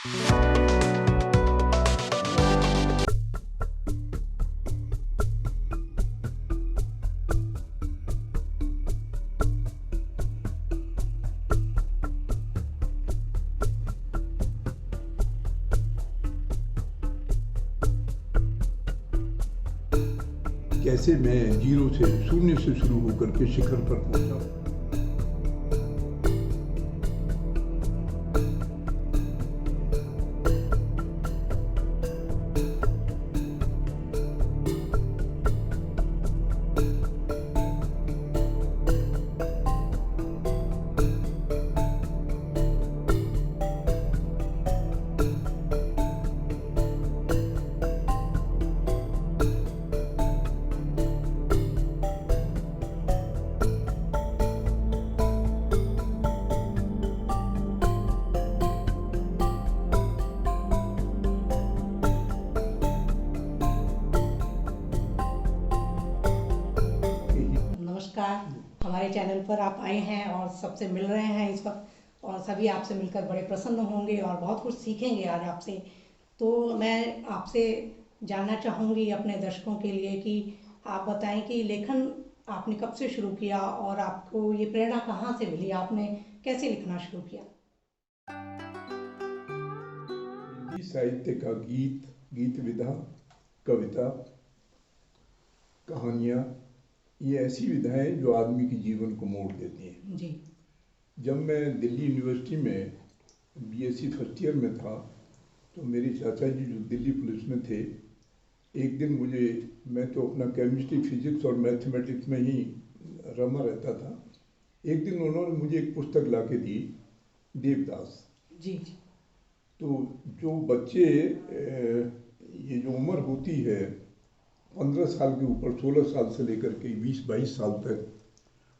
कैसे मैं जीरो से शून्य से शुरू होकर के शिखर पर पहुंचा। नमस्कार, हमारे चैनल पर आप आए हैं और सबसे मिल रहे हैं इस वक्त, और सभी आपसे मिलकर बड़े प्रसन्न होंगे और बहुत कुछ सीखेंगे आज आपसे। तो मैं आपसे जानना चाहूँगी अपने दर्शकों के लिए कि आप बताएं कि लेखन आपने कब से शुरू किया और आपको ये प्रेरणा कहाँ से मिली, आपने कैसे लिखना शुरू किया? हिंदी साहित्य का गीत विधा, कविता, कहानियाँ, ये ऐसी विधाएं जो आदमी के जीवन को मोड़ देती हैं। जी। जब मैं दिल्ली यूनिवर्सिटी में बीएससी फर्स्ट ईयर में था तो मेरे चाचा जी जो दिल्ली पुलिस में थे, एक दिन मैं तो अपना केमिस्ट्री, फिजिक्स और मैथमेटिक्स में ही रमा रहता था। एक दिन उन्होंने मुझे एक पुस्तक ला के दी, देवदास। जी। तो जो बच्चे ये जो उम्र होती है 15 साल के ऊपर, 16 साल से लेकर के 20-22 साल तक,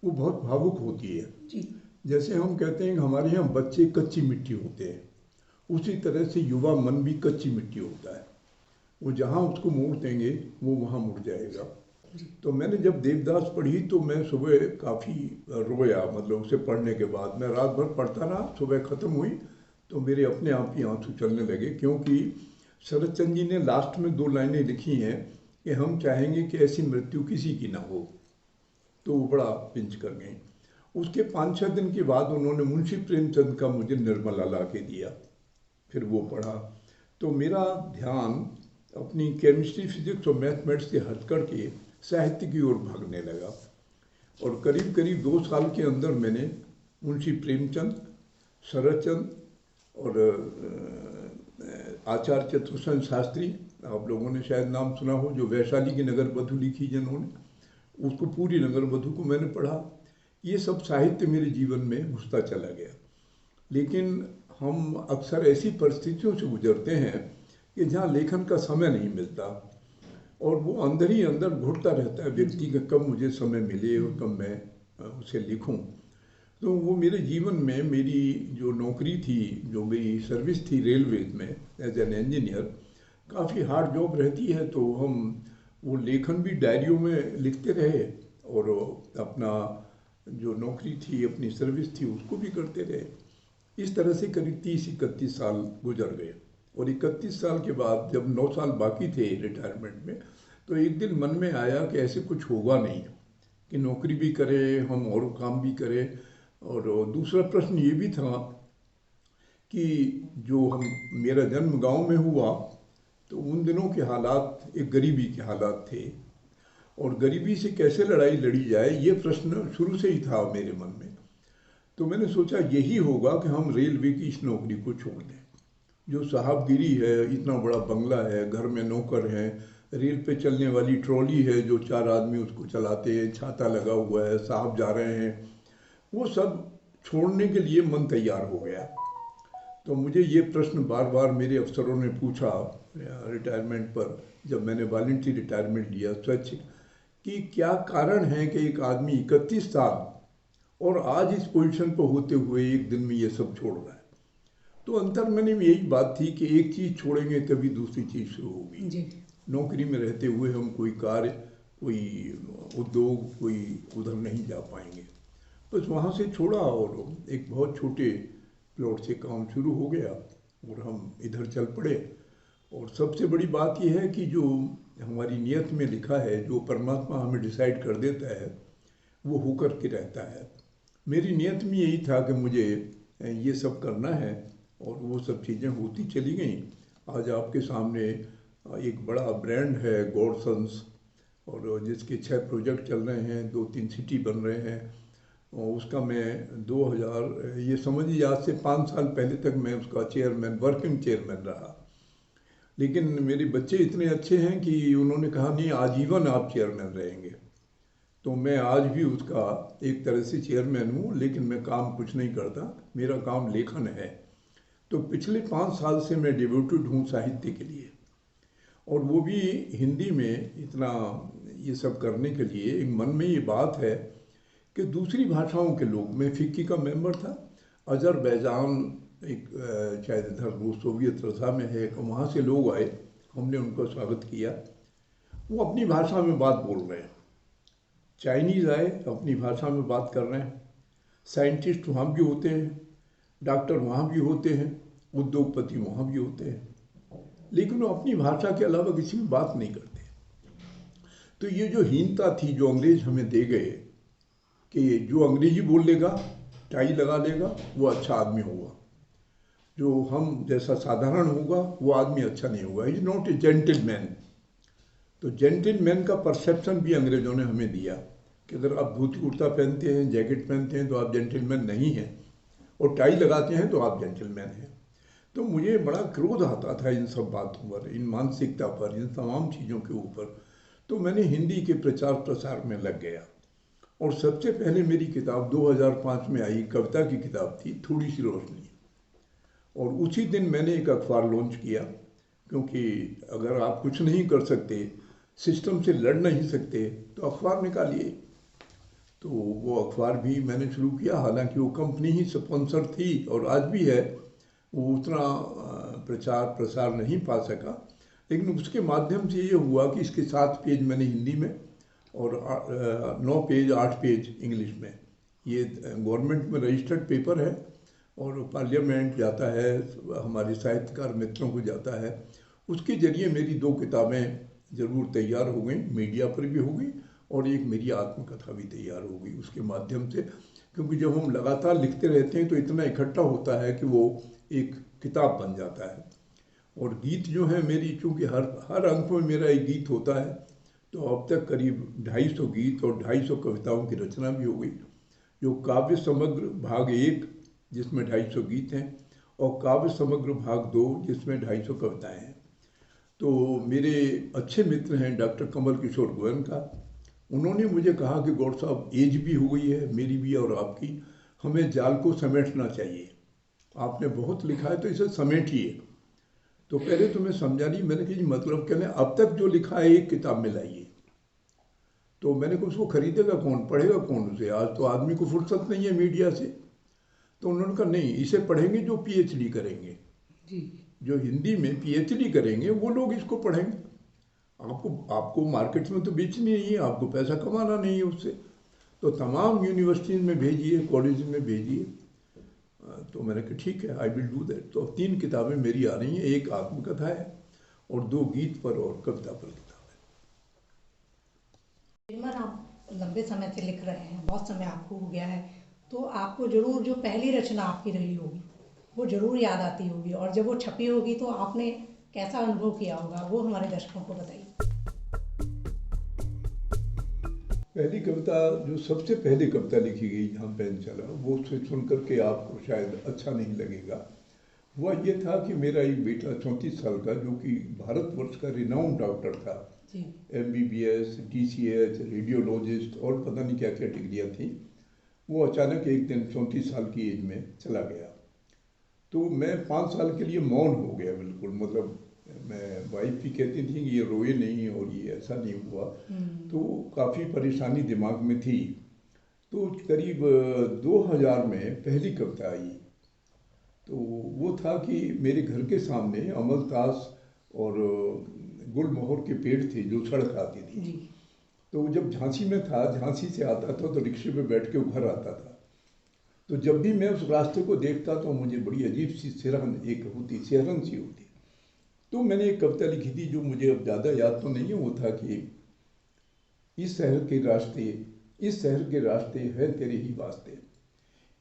वो बहुत भावुक होती है। जी। जैसे हम कहते हैं कि हमारे यहाँ बच्चे कच्ची मिट्टी होते हैं, उसी तरह से युवा मन भी कच्ची मिट्टी होता है। वो जहाँ उसको मोड़ देंगे वो वहाँ मुड़ जाएगा। तो मैंने जब देवदास पढ़ी तो मैं सुबह काफ़ी रोया, मतलब उसे पढ़ने के बाद मैं रात भर पढ़ता रहा। सुबह ख़त्म हुई तो मेरे अपने आप ही आंसू चलने लगे, क्योंकि शरत चंद्र जी ने लास्ट में 2 लाइनें लिखी हैं कि हम चाहेंगे कि ऐसी मृत्यु किसी की ना हो। तो वो बड़ा पिंच कर गई। उसके 5-6 दिन के बाद उन्होंने मुंशी प्रेमचंद का मुझे निर्मला ला के दिया, फिर वो पढ़ा। तो मेरा ध्यान अपनी केमिस्ट्री, फिजिक्स और मैथमेटिक्स से हट कर के साहित्य की ओर भागने लगा। और करीब करीब 2 साल के अंदर मैंने मुंशी प्रेमचंद, शरतचंद्र और आचार्य चतुर्सेन शास्त्री, आप लोगों ने शायद नाम सुना हो, जो वैशाली की नगर वधु लिखी जिन्होंने, उसको पूरी नगर वधु को मैंने पढ़ा। ये सब साहित्य मेरे जीवन में घुसता चला गया। लेकिन हम अक्सर ऐसी परिस्थितियों से गुजरते हैं कि जहाँ लेखन का समय नहीं मिलता, और वो अंदर ही अंदर घुटता रहता है व्यक्ति का, कब मुझे समय मिले और कब मैं उसे लिखूं। तो वो मेरे जीवन में, मेरी जो नौकरी थी, जो मेरी सर्विस थी रेलवेज में एज एन इंजीनियर, काफ़ी हार्ड जॉब रहती है। तो हम वो लेखन भी डायरियों में लिखते रहे, और अपना जो नौकरी थी, अपनी सर्विस थी, उसको भी करते रहे। इस तरह से करीब 30-31 साल गुजर गए। और 31 साल के बाद जब 9 साल बाकी थे रिटायरमेंट में, तो एक दिन मन में आया कि ऐसे कुछ होगा नहीं कि नौकरी भी करें हम और काम भी करें। और दूसरा प्रश्न ये भी था कि मेरा जन्म गांव में हुआ, तो उन दिनों के हालात एक गरीबी के हालात थे, और गरीबी से कैसे लड़ाई लड़ी जाए, ये प्रश्न शुरू से ही था मेरे मन में। तो मैंने सोचा यही होगा कि हम रेलवे की इस नौकरी को छोड़ दें। जो साहबगिरी है, इतना बड़ा बंगला है, घर में नौकर हैं, रेल पे चलने वाली ट्रॉली है जो 4 आदमी उसको चलाते हैं, छाता लगा हुआ है, साहब जा रहे हैं, वो सब छोड़ने के लिए मन तैयार हो गया। तो मुझे ये प्रश्न बार बार मेरे अफसरों ने पूछा रिटायरमेंट पर, जब मैंने वॉलंटरी रिटायरमेंट लिया स्वच्छ, कि क्या कारण है कि एक आदमी 31 साल और आज इस पोजीशन पर होते हुए एक दिन में ये सब छोड़ रहा है। तो अंतर में यही बात थी कि एक चीज़ छोड़ेंगे तभी दूसरी चीज़ शुरू होगी। नौकरी में रहते हुए हम कोई कार्य, कोई उद्योग, कोई उधर नहीं जा पाएंगे। बस वहाँ से छोड़ा और एक बहुत छोटे प्लॉट से काम शुरू हो गया। और हम इधर चल पड़े। और सबसे बड़ी बात यह है कि जो हमारी नियत में लिखा है, जो परमात्मा हमें डिसाइड कर देता है, वो होकर के रहता है। मेरी नियत में यही था कि मुझे ये सब करना है, और वो सब चीज़ें होती चली गईं। आज आपके सामने एक बड़ा ब्रांड है गॉडसन्स, और जिसके 6 प्रोजेक्ट चल रहे हैं, 2-3 सिटी बन रहे हैं। और उसका मैं 2000, ये समझिए आज से 5 साल पहले तक मैं उसका चेयरमैन, वर्किंग चेयरमैन रहा। लेकिन मेरे बच्चे इतने अच्छे हैं कि उन्होंने कहा नहीं, आजीवन आप चेयरमैन रहेंगे। तो मैं आज भी उसका एक तरह से चेयरमैन हूँ, लेकिन मैं काम कुछ नहीं करता, मेरा काम लेखन है। तो पिछले 5 साल से मैं डिवोटेड हूँ साहित्य के लिए, और वो भी हिंदी में इतना ये सब करने के लिए एक मन में ये बात है कि दूसरी भाषाओं के लोग, मैं फिक्की का मेंबर था, अजरबैजान एक शायद इधर वो सोवियत रसा में है, वहाँ से लोग आए, हमने उनका स्वागत किया। वो अपनी भाषा में बात बोल रहे हैं। चाइनीज़ आए, अपनी भाषा में बात कर रहे हैं। साइंटिस्ट वहाँ भी होते हैं, डॉक्टर वहाँ भी होते हैं, उद्योगपति वहाँ भी होते हैं, लेकिन वो अपनी भाषा के अलावा किसी में बात नहीं करते। तो ये जो हीनता थी जो अंग्रेज हमें दे गए कि जो अंग्रेजी बोल लेगा, टाई लगा लेगा, वो अच्छा आदमी होगा, जो हम जैसा साधारण होगा वो आदमी अच्छा नहीं होगा, इज नॉट ए जेंटलमैन। तो जेंटलमैन का परसेप्शन भी अंग्रेजों ने हमें दिया कि अगर आप धोती कुर्ता पहनते हैं, जैकेट पहनते हैं, तो आप जेंटलमैन नहीं हैं, और टाई लगाते हैं तो आप जेंटलमैन हैं। तो मुझे बड़ा क्रोध आता था इन सब बातों पर, इन मानसिकता पर, इन तमाम चीज़ों के ऊपर। तो मैंने हिंदी के प्रचार प्रसार में लग गया, और सबसे पहले मेरी किताब 2005 में आई, कविता की किताब थी, थोड़ी सी रोशनी। और उसी दिन मैंने एक अखबार लॉन्च किया, क्योंकि अगर आप कुछ नहीं कर सकते, सिस्टम से लड़ नहीं सकते, तो अखबार निकालिए। तो वो अखबार भी मैंने शुरू किया, हालांकि वो कंपनी ही स्पॉन्सर थी और आज भी है। वो उतना प्रचार प्रसार नहीं पा सका, लेकिन उसके माध्यम से ये हुआ कि इसके 7 पेज मैंने हिंदी में, और 9 पेज 8 पेज इंग्लिश में। ये गवर्नमेंट में रजिस्टर्ड पेपर है, और पार्लियामेंट जाता है, हमारे साहित्यकार मित्रों को जाता है। उसके जरिए मेरी 2 किताबें ज़रूर तैयार हो गई, मीडिया पर भी हो गई, और एक मेरी आत्मकथा भी तैयार हो गई उसके माध्यम से। क्योंकि जब हम लगातार लिखते रहते हैं तो इतना इकट्ठा होता है कि वो एक किताब बन जाता है। और गीत जो है मेरी, चूँकि हर अंक में मेरा एक गीत होता है, तो अब तक करीब 250 गीत और 250 कविताओं की रचना भी हो गई। जो काव्य समग्र भाग 1 जिसमें 250 गीत हैं, और काव्य समग्र भाग 2 जिसमें 250 कविताएं हैं। तो मेरे अच्छे मित्र हैं डॉक्टर कमल किशोर गोयनका, उन्होंने मुझे कहा कि गौड़ साहब, एज भी हो गई है मेरी भी और आपकी, हमें जाल को समेटना चाहिए, आपने बहुत लिखा है तो इसे समेटिए। तो पहले तो मैं समझा नहीं, मैंने कहा जी मतलब क्या है, अब तक जो लिखा है एक किताब में लाइए। तो मैंने कहा उसको खरीदेगा कौन, पढ़ेगा कौन उसे, आज तो आदमी को फुर्सत नहीं है मीडिया से। तो उन्होंने कहा नहीं, इसे पढ़ेंगे जो पीएचडी करेंगे, जी। जो हिंदी में पीएचडी करेंगे वो लोग इसको पढ़ेंगे। आपको आपको मार्केट में तो बेचनी नहीं है, आपको पैसा कमाना नहीं है उससे। तो तमाम यूनिवर्सिटीज़ में भेजिए, कॉलेज में भेजिए। तो मैंने कहा ठीक है, आई विल डू दैट। तो 3 किताबें मेरी आ रही हैं, एक आत्मकथा है और 2 गीत पर और कविता पर किताब जीवन आप लंबे समय से लिख रहे हैं, बहुत समय आपको हो गया है, तो आपको जरूर जो पहली रचना आपकी रही होगी वो जरूर याद आती होगी, और जब वो छपी होगी तो आपने कैसा अनुभव किया होगा, वो हमारे दर्शकों को बताइए। है। पहली कविता, जो सबसे पहली कविता लिखी गई जहाँ पेन चला, वो सुन करके आपको शायद अच्छा नहीं लगेगा। हुआ ये था कि मेरा एक बेटा 34 साल का, जो कि भारतवर्ष का रिनाउंड डॉक्टर था, जी। MBBS, DCH, रेडियोलॉजिस्ट और पता नहीं क्या क्या डिग्रियाँ थी, वो अचानक एक दिन 34 साल की एज में चला गया। तो मैं 5 साल के लिए मौन हो गया बिल्कुल, मतलब मैं, वाइफ भी कहती थी कि ये रोए नहीं और ये ऐसा नहीं हुआ। तो काफ़ी परेशानी दिमाग में थी। तो करीब 2000 में पहली कविता आई। तो वो था कि मेरे घर के सामने अमलतास और गुलमोहर के पेड़ थे, जो सड़क आती थी। जी। तो जब झांसी में था, झांसी से आता था तो रिक्शे पे बैठ के वो घर आता था। तो जब भी मैं उस रास्ते को देखता तो मुझे बड़ी अजीब सी सिरहन सी होती। तो मैंने एक कविता लिखी थी जो मुझे अब ज़्यादा याद तो नहीं है। वो था कि इस शहर के रास्ते हैं तेरे ही वास्ते,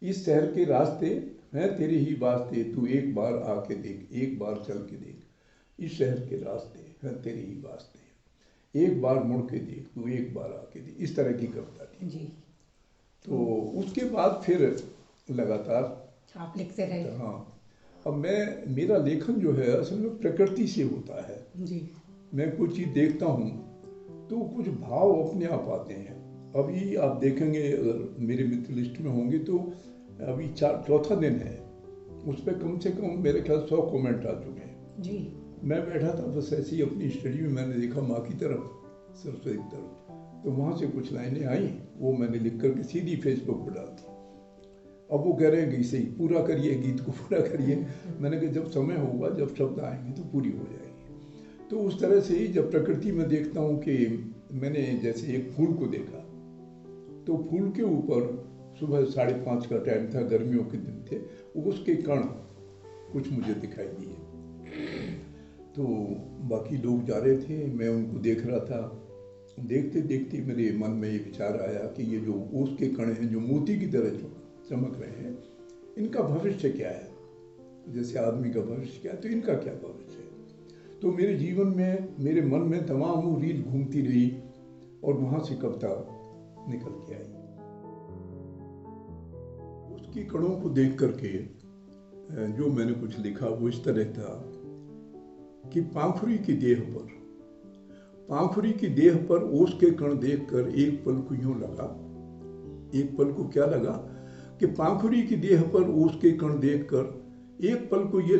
इस शहर के रास्ते हैं तेरे ही वास्ते, तू एक बार आके देख, एक बार चल के देख, इस शहर के रास्ते हैं तेरे ही वास्ते, एक बार मुड़ के देख, तू एक बार आके देख। इस तरह की कविता थी जी। तो उसके बाद फिर लगातार आप लिखते रहे। हाँ, अब मेरा लेखन जो है असल में प्रकृति से होता है। जी। मैं कुछ चीज़ देखता हूँ तो कुछ भाव अपने आप आते हैं। अभी आप देखेंगे, अगर मेरे मित्र लिस्ट में होंगे तो अभी चौथा दिन है, उस पर कम से कम मेरे ख्याल 100 कमेंट आ चुके हैं। जी। मैं बैठा था बस ऐसे ही अपनी स्टडी में, मैंने देखा माँ की तरफ, सरस्वती की तरफ, तो वहाँ से कुछ लाइनें आई, वो मैंने लिख करके सीधी फेसबुक पर डाल दी। अब वो कह रहे हैं कि इसे पूरा करिए, गीत को पूरा करिए। मैंने कहा जब समय होगा, जब शब्द आएंगे तो पूरी हो जाएगी। तो उस तरह से ही जब प्रकृति में देखता हूँ कि मैंने जैसे एक फूल को देखा, तो फूल के ऊपर सुबह 5:30 का टाइम था, गर्मियों के दिन थे, उसके कण कुछ मुझे दिखाई दिए। तो बाकी लोग जा रहे थे, मैं उनको देख रहा था। देखते देखते मेरे मन में ये विचार आया कि ये जो ओस के कण हैं, जो मोती की तरह चमक रहे हैं, इनका भविष्य क्या है? जैसे आदमी का भविष्य क्या है, तो इनका क्या भविष्य है? तो मेरे जीवन में, मेरे मन में तमाम वो रील घूमती रही और वहाँ से कविता निकल के आई। उसकी कणों को देख करके जो मैंने कुछ लिखा वो इस तरह था कि पाखुरी की देह पर ओस के कण देखकर एक पल को यूं लगा, एक पल को क्या लगा कि पाखुरी की देह पर ओस के कण देखकर एक पल को यूं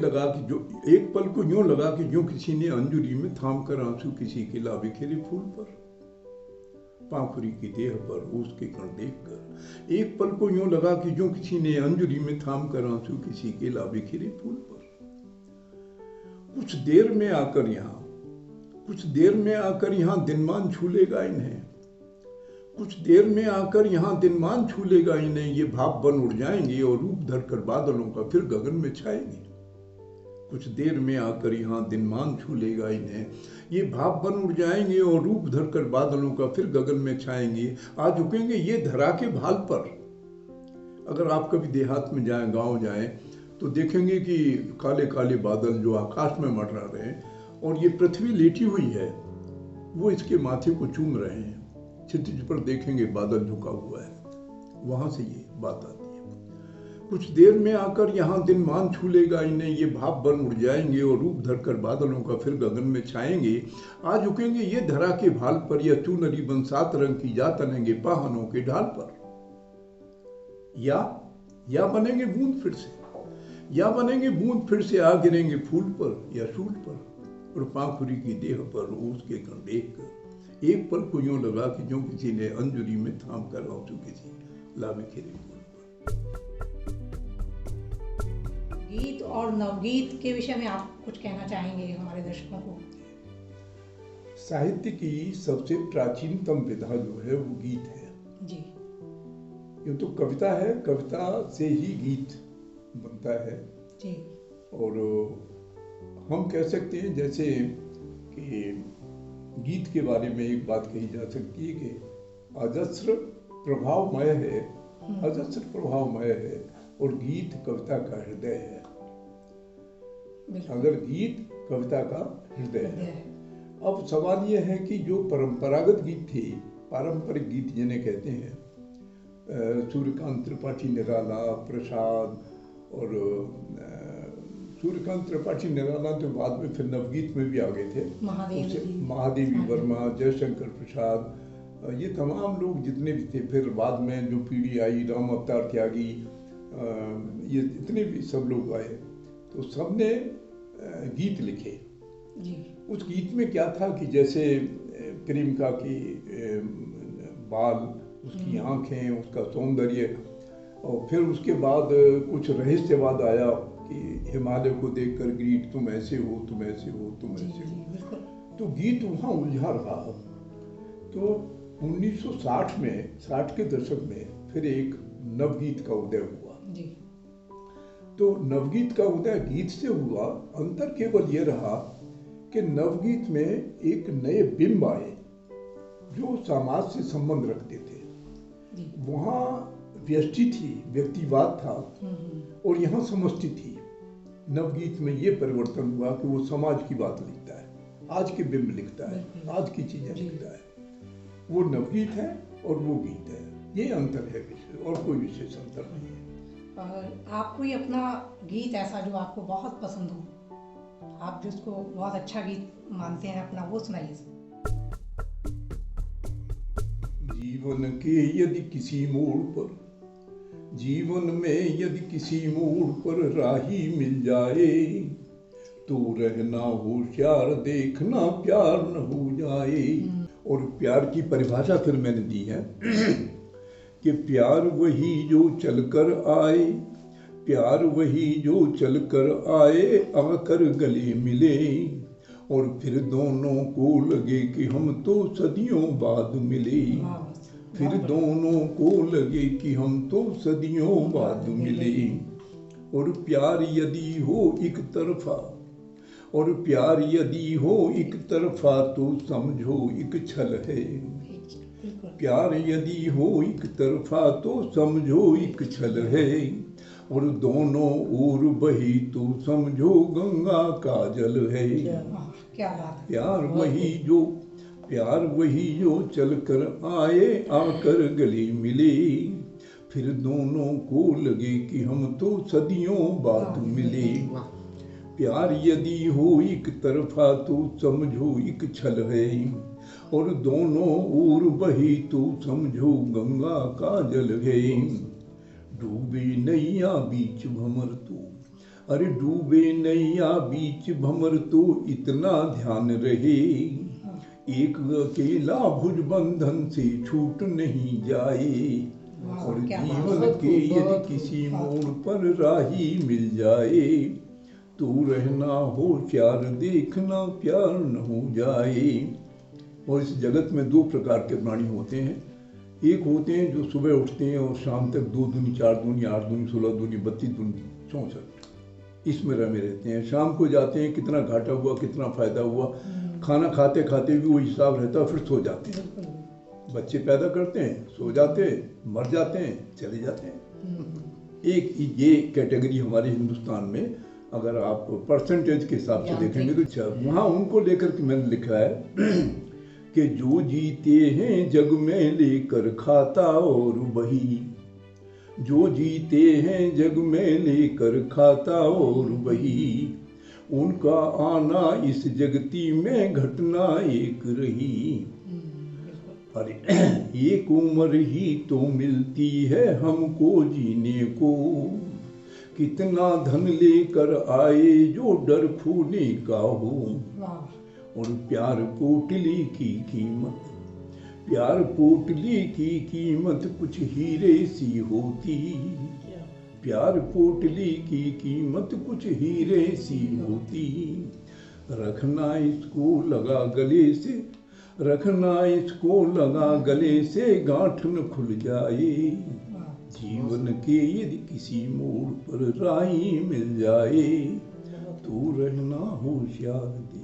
लगा कि जो किसी ने अंजुरी में थाम कर आंसू किसी के ला बिखेरे फूल पर। पाखुरी की देह पर ओस के कण देखकर एक पल को यूं लगा कि जो किसी ने अंजुरी में थाम कर आंसू किसी के ला बिखेरे फूल पर। कुछ देर में आकर यहाँ दिनमान छू लेगा इन्हें, कुछ देर में आकर यहाँ दिनमान छू लेगा इन्हें, ये भाप बन उड़ जाएंगे और रूप धरकर बादलों का फिर गगन में छाएंगे। कुछ देर में आकर यहाँ दिनमान छू लेगा इन्हें, ये भाप बन उड़ जाएंगे और रूप धरकर बादलों का फिर गगन में छाएंगे। आ झुकेंगे ये धरा के भाल पर। अगर आप कभी देहात में जाएं, गांव जाएं, तो देखेंगे कि काले काले बादल जो आकाश में मंडरा रहे हैं और ये पृथ्वी लेटी हुई है, वो इसके माथे को चूम रहे हैं। क्षितिज पर देखेंगे बादल झुका हुआ है, वहां से ये बात आती है। कुछ देर में आकर यहाँ दिनमान छू लेगा इन्हें, ये भाप बन उड़ जाएंगे और रूप धरकर बादलों का फिर गगन में छाएंगे। आ झुकेंगे ये धरा के भाल पर, या चूनरी बन 7 रंग की जा तनेंगे पाहनों के ढाल पर। या बनेंगे बूंद फिर से आ गिरेंगे फूल पर या शूल पर। और पाखुरी की देह पर ओस के कण देखकर एक पल को यूं लगा कि जो किसी ने अंजुरी में थाम कर आंसू किसी ला बिखेरे फूल पर। गीत और नवगीत के विषय में आप कुछ कहना चाहेंगे हमारे दर्शकों को? साहित्य की सबसे प्राचीनतम विधा जो है वो गीत है जी। यूं तो कविता है, कविता से ही गीत बनता है जी। और हम कह सकते हैं जैसे कि गीत के बारे में एक बात कही जा सकती है कि अजस्र प्रभावमय है और गीत कविता का हृदय है। अगर गीत कविता का हृदय है। अब सवाल यह है कि जो परंपरागत गीत थे, पारंपरिक गीत जिन्हें कहते हैं, सूर्यकांत त्रिपाठी निराला, प्रसाद, और सूर्यकांत त्रिपाठी निराला तो बाद में फिर नवगीत में भी आ गए थे, महादेवी वर्मा, जयशंकर प्रसाद, ये तमाम लोग जितने भी थे, फिर बाद में जो पीढ़ी आई, राम अवतार त्यागी, ये जितने भी सब लोग आए, तो सबने गीत लिखे जी। उस गीत में क्या था कि जैसे प्रेमिका की बाल, उसकी आंखें, उसका सौंदर्य, और फिर उसके बाद कुछ रहस्यवाद आया कि हिमालय को देखकर ग्रीट, तुम ऐसे हो, तुम ऐसे हो, तुम ऐसे हो। तो गीत वहाँ उलझा रहा। तो 1960 में, 60 के दशक में फिर एक नवगीत का उदय हुआ जी। तो नवगीत का उदय गीत से हुआ। अंतर केवल ये रहा कि नवगीत में एक नए बिंब आए जो समाज से संबंध रखते थे। जी। वहाँ व्यष्टि थी, व्यक्तिवाद था, और यहाँ समष्टि थी। नवगीत में ये परिवर्तन हुआ कि वो समाज की बात लिखता है, आज के बिंब लिखता है, आज की चीजें लिखता है। वो नवगीत है और वो गीत है, ये अंतर है, और कोई विशेष अंतर नहीं है। आप कोई अपना गीत ऐसा जो आपको बहुत पसंद हो, आप जिसको बहुत अच्छा गीत मानते हैं अपना, वो सुनाइए। जीवन के यदि किसी मोड़ पर, जीवन में यदि किसी मोड़ पर राही मिल जाए, तो रहना होशियार, देखना प्यार न हो जाए। और प्यार की परिभाषा फिर मैंने दी है कि प्यार वही जो चलकर आए, प्यार वही जो चलकर आए, आकर गले मिले, और फिर दोनों को लगे कि हम तो सदियों बाद मिले। फिर दोनों को लगे कि हम तो सदियों बाद मिले। और प्यार यदि हो एक तरफा, और प्यार यदि हो एक तरफा, तो समझो एक छल है। प्यार यदि हो एक तरफा, तो समझो एक छल है। और दोनों ओर बही, तो समझो गंगा का जल है। क्या बात। प्यार वही जो चल कर आए, आकर गले मिले, फिर दोनों को लगे कि हम तो सदियों बाद मिले। प्यार यदि हो एक तरफा, तो समझो एक छल है, और दोनों ओर बही, तो समझो गंगा का जल है। डूबे नैया बीच भंवर तो, अरे डूबे नैया बीच भंवर तो, इतना ध्यान रहे, एक अकेला भुज बंधन से छूट नहीं जाए। और जीवन के यदि किसी मोड़ पर राही मिल जाए, तो रहना होशियार, देखना प्यार न हो जाए। और इस जगत में दो प्रकार के प्राणी होते हैं। एक होते हैं जो सुबह उठते हैं और शाम तक 2 दूनी 4 दूनी 8 दूनी 16 दूनी 32 दूनी 64 इसमें रमे रहते हैं। शाम को जाते हैं, कितना घाटा हुआ, कितना फायदा हुआ, खाना खाते खाते भी वो हिसाब रहता है, फिर सो जाते हैं। बच्चे पैदा करते हैं, सो जाते हैं, मर जाते हैं, चले जाते हैं। एक ये कैटेगरी हमारे हिंदुस्तान में अगर आप परसेंटेज के हिसाब से देखेंगे तो वहाँ उनको लेकर के मैंने लिखा है कि जो जीते हैं जग में लेकर खाता और वही, जो जीते हैं जग में लेकर खाता और वही, उनका आना इस जगती में घटना एक रही। अरे एक उम्र ही तो मिलती है हमको जीने को, कितना धन लेकर आए जो डर खोने का हो। और प्यार पोटली की कीमत, प्यार पोटली की कीमत कुछ हीरे सी होती, प्यार पोटली की कीमत कुछ हीरे सी होती। रखना इसको लगा गले से, रखना इसको लगा गले से, गांठ न खुल जाए। जीवन के यदि किसी मोड़ पर राही मिल जाए, तो रहना होशियार दे।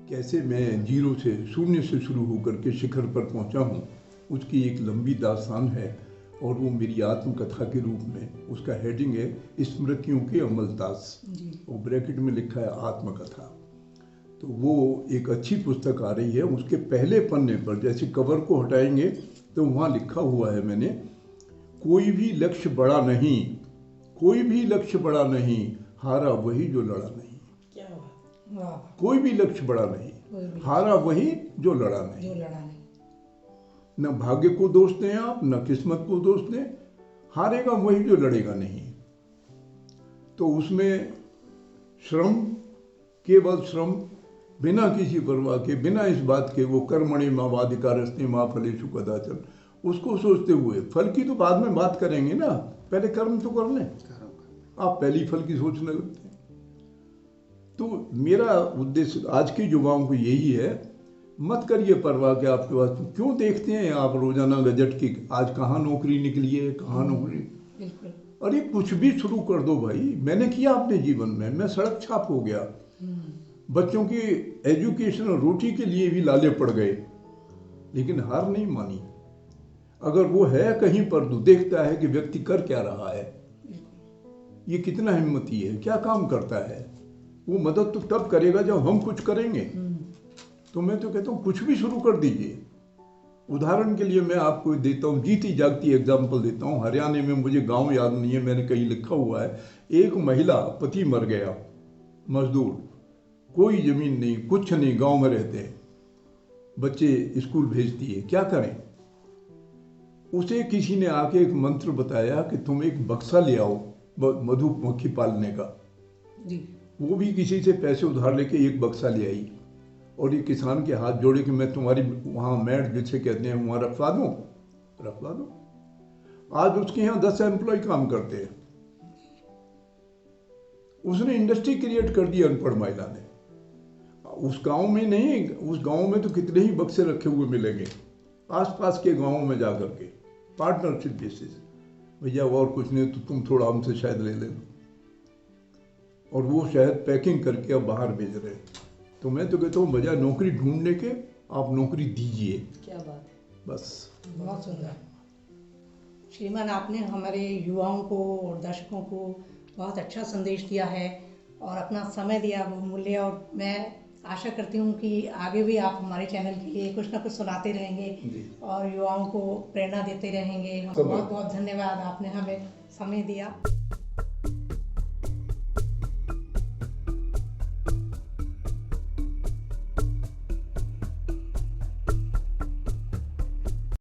कैसे मैं जीरो से, शून्य से शुरू होकर के शिखर पर पहुंचा हूं, उसकी एक लंबी दास्तान है। और वो मेरी आत्मकथा के रूप में, उसका हेडिंग है स्मृतियों के अमलतास, वो ब्रैकेट में लिखा है आत्मकथा। तो वो एक अच्छी पुस्तक आ रही है। उसके पहले पन्ने पर जैसे कवर को हटाएंगे तो वहाँ लिखा हुआ है मैंने, कोई भी लक्ष्य बड़ा नहीं, कोई भी लक्ष्य बड़ा नहीं, हारा वही जो लड़ा नहीं। क्या बात। कोई भी लक्ष्य बड़ा नहीं, हारा वही जो लड़ा नहीं। न भाग्य को दोष दें आप, न किस्मत को दोष दें, हारेगा वही जो लड़ेगा नहीं। तो उसमें श्रम, केवल श्रम, बिना किसी परवाह के, बिना इस बात के वो कर्मणि मावाधिकारस्ते मा फलेषु कदाचन, उसको सोचते हुए, फल की तो बाद में बात करेंगे ना, पहले कर्म तो कर लें। आप पहली फल की सोचने लगते हैं। तो मेरा उद्देश्य आज के युवाओं को यही है मत करिए परवाह कि आपके पास, क्यों देखते हैं आप रोजाना गजट की आज कहाँ नौकरी निकली है, कहाँ नौकरी। बिल्कुल। अरे कुछ भी शुरू कर दो भाई, मैंने किया अपने जीवन में, मैं सड़क छाप हो गया, बच्चों की एजुकेशन और रोटी के लिए भी लाले पड़ गए, लेकिन हार नहीं मानी। अगर वो है कहीं पर तो देखता है कि व्यक्ति कर क्या रहा है, ये कितना हिम्मती है, क्या काम करता है, वो मदद तो तब करेगा जब हम कुछ करेंगे। तो मैं तो कहता हूँ कुछ भी शुरू कर दीजिए। उदाहरण के लिए मैं आपको देता हूँ, जीती जागती एग्जाम्पल देता हूँ। हरियाणा में, मुझे गांव याद नहीं है, मैंने कहीं लिखा हुआ है, एक महिला, पति मर गया, मजदूर, कोई जमीन नहीं, कुछ नहीं, गांव में रहते हैं, बच्चे स्कूल भेजती है, क्या करें। उसे किसी ने आके एक मंत्र बताया कि तुम एक बक्सा ले आओ मधुमक्खी पालने का जी। वो भी किसी से पैसे उधार लेके एक बक्सा ले आई, और ये किसान के हाथ जोड़े कि मैं तुम्हारी वहाँ मैड जिसे कहते हैं वहाँ रखवा दो। आज उसके यहाँ 10 एम्प्लॉय काम करते हैं। उसने इंडस्ट्री क्रिएट कर दी अनपढ़ महिला ने। उस गांव में नहीं, उस गांव में तो कितने ही बक्से रखे हुए मिलेंगे, आसपास के गांवों में जा करके पार्टनरशिप बेसिस, भैया और कुछ नहीं तो तुम थोड़ा हमसे शहद ले लेना, और वो शहद पैकिंग करके अब बाहर भेज रहे हैं। तो मैं तो कहता हूँ बजाय नौकरी ढूंढने के आप नौकरी दीजिए। क्या बात है, बस। बहुत सुंदर। श्रीमान, आपने हमारे युवाओं को और दर्शकों को बहुत अच्छा संदेश दिया है और अपना समय दिया बहुमूल्य, और मैं आशा करती हूँ कि आगे भी आप हमारे चैनल के लिए कुछ ना कुछ सुनाते रहेंगे और युवाओं को प्रेरणा देते रहेंगे। बहुत बहुत धन्यवाद, आपने हमें समय दिया।